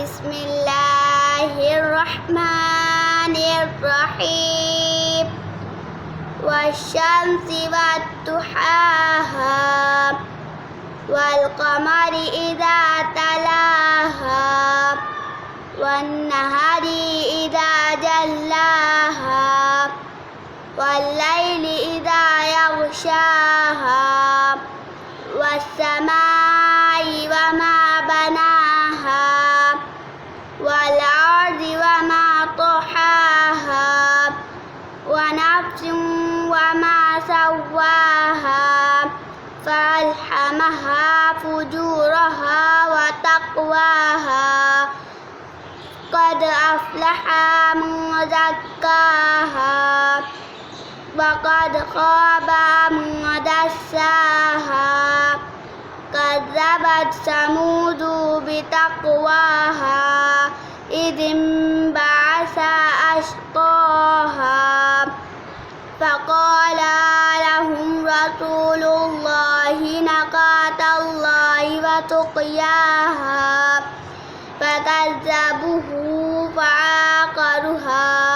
بسم الله الرحمن الرحيم والشمس وضحاها والقمر إذا تلاها والنهار إذا جلاها والليل إذا يغشاها والسماء وما بناها والأرض وما طحاها ونفس وما سواها فألهمها فجورها وتقواها قد أفلح من زكاها وقد خاب من دساها كذبت ثمود بتقواها إذ انبعث أشقاها فقال لهم رسول الله ناقة الله وسقياها فكذبوه فعقروها